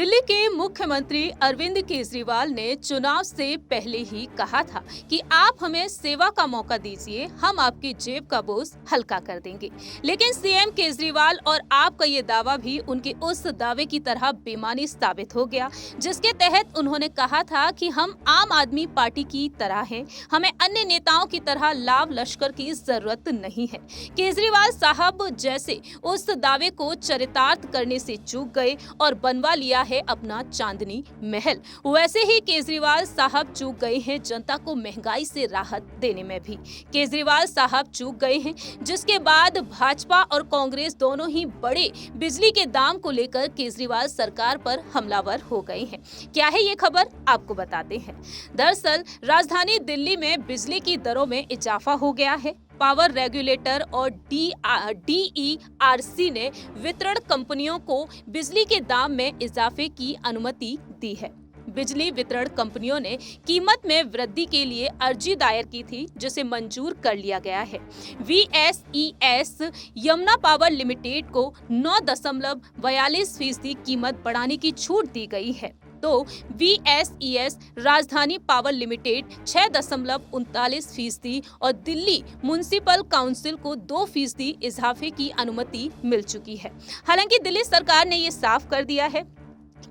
दिल्ली के मुख्यमंत्री अरविंद केजरीवाल ने चुनाव से पहले ही कहा था कि आप हमें सेवा का मौका दीजिए, हम आपकी जेब का बोझ हल्का कर देंगे। लेकिन सीएम केजरीवाल और आपका ये दावा भी उनके उस दावे की तरह बेमानी साबित हो गया, जिसके तहत उन्होंने कहा था कि हम आम आदमी पार्टी की तरह हैं, हमें अन्य नेताओं की तरह लाभ लश्कर की जरूरत नहीं है। केजरीवाल साहब जैसे उस दावे को चरितार्थ करने से चूक गए और बनवा लिया है अपना चांदनी महल, वैसे ही केजरीवाल साहब चूक गए हैं जनता को महंगाई से राहत देने में भी। केजरीवाल साहब चूक गए हैं, जिसके बाद भाजपा और कांग्रेस दोनों ही बड़े बिजली के दाम को लेकर केजरीवाल सरकार पर हमलावर हो गए हैं। क्या है ये खबर, आपको बताते हैं। दरअसल राजधानी दिल्ली में बिजली की दरों में इजाफा हो गया है। पावर रेगुलेटर और DERC ने वितरण कंपनियों को बिजली के दाम में इजाफे की अनुमति दी है। बिजली वितरण कंपनियों ने कीमत में वृद्धि के लिए अर्जी दायर की थी, जिसे मंजूर कर लिया गया है। VSES यमुना पावर लिमिटेड को 9.42% कीमत बढ़ाने की छूट दी गई है, तो VSES राजधानी पावर लिमिटेड 6.39% और दिल्ली म्युनिसिपल काउंसिल को 2% इजाफे की अनुमति मिल चुकी है। हालांकि दिल्ली सरकार ने ये साफ कर दिया है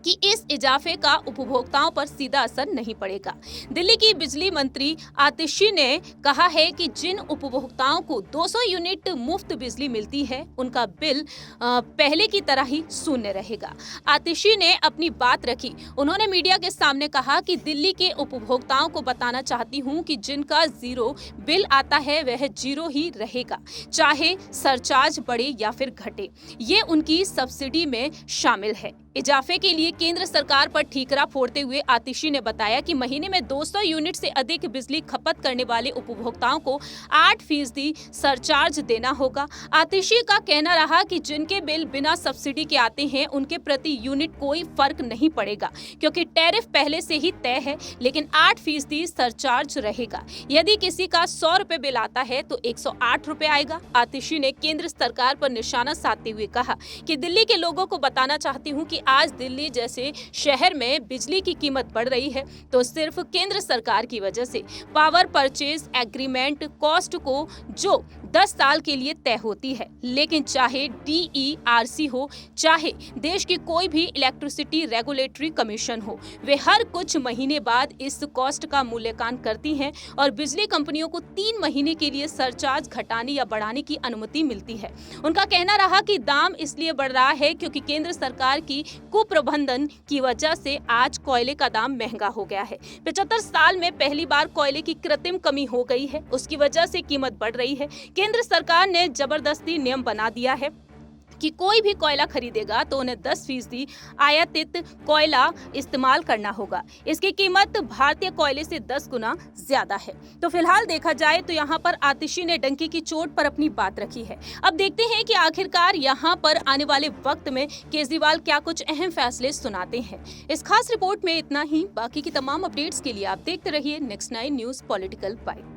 कि इस इजाफे का उपभोक्ताओं पर सीधा असर नहीं पड़ेगा। दिल्ली की बिजली मंत्री आतिशी ने कहा है कि जिन उपभोक्ताओं को 200 यूनिट मुफ्त बिजली मिलती है, उनका बिल पहले की तरह ही शून्य रहेगा। आतिशी ने अपनी बात रखी। उन्होंने मीडिया के सामने कहा कि दिल्ली के उपभोक्ताओं को बताना चाहती हूं कि जिनका जीरो बिल आता है वह जीरो ही रहेगा, चाहे सरचार्ज बढ़े या फिर घटे। ये उनकी सब्सिडी में शामिल है। इजाफे के लिए केंद्र सरकार पर ठीकरा फोड़ते हुए आतिशी ने बताया कि महीने में 200 यूनिट से अधिक बिजली खपत करने वाले उपभोक्ताओं को 8% सरचार्ज देना होगा। आतिशी का कहना रहा कि जिनके बिल बिना सब्सिडी के आते हैं, उनके प्रति यूनिट कोई फर्क नहीं पड़ेगा, क्योंकि टैरिफ पहले से ही तय है, लेकिन 8% सरचार्ज रहेगा। यदि किसी का 100 रुपए बिल आता है तो 108 रुपए आएगा। आतिशी ने केंद्र सरकार पर निशाना साधते हुए कहा कि दिल्ली के लोगों को बताना चाहती हूँ कि आज दिल्ली जैसे शहर में बिजली की कीमत बढ़ रही है तो सिर्फ केंद्र सरकार की वजह से। पावर परचेज एग्रीमेंट कॉस्ट को जो 10 साल के लिए तय होती है, लेकिन चाहे DERC हो, चाहे देश की कोई भी इलेक्ट्रिसिटी रेगुलेटरी कमीशन हो, वे हर कुछ महीने बाद इस कॉस्ट का मूल्यांकन करती हैं और बिजली कंपनियों को 3 महीने के लिए सरचार्ज घटाने या बढ़ाने की अनुमति मिलती है। उनका कहना रहा कि दाम इसलिए बढ़ रहा है क्योंकि केंद्र सरकार की कुप्रबंधन की वजह से आज कोयले का दाम महंगा हो गया है। 75 साल में पहली बार कोयले की कृत्रिम कमी हो गई है, उसकी वजह से कीमत बढ़ रही है। केंद्र सरकार ने जबरदस्ती नियम बना दिया है कि कोई भी कोयला खरीदेगा तो उन्हें 10% आयातित कोयला इस्तेमाल करना होगा। इसकी कीमत भारतीय कोयले से 10 गुना ज्यादा है। तो फिलहाल देखा जाए तो यहाँ पर आतिशी ने डंकी की चोट पर अपनी बात रखी है। अब देखते हैं कि आखिरकार यहाँ पर आने वाले वक्त में केजरीवाल क्या कुछ अहम फैसले सुनाते हैं। इस खास रिपोर्ट में इतना ही। बाकी की तमाम अपडेट्स के लिए आप देखते रहिए Next 9 न्यूज पॉलिटिकल बाइट।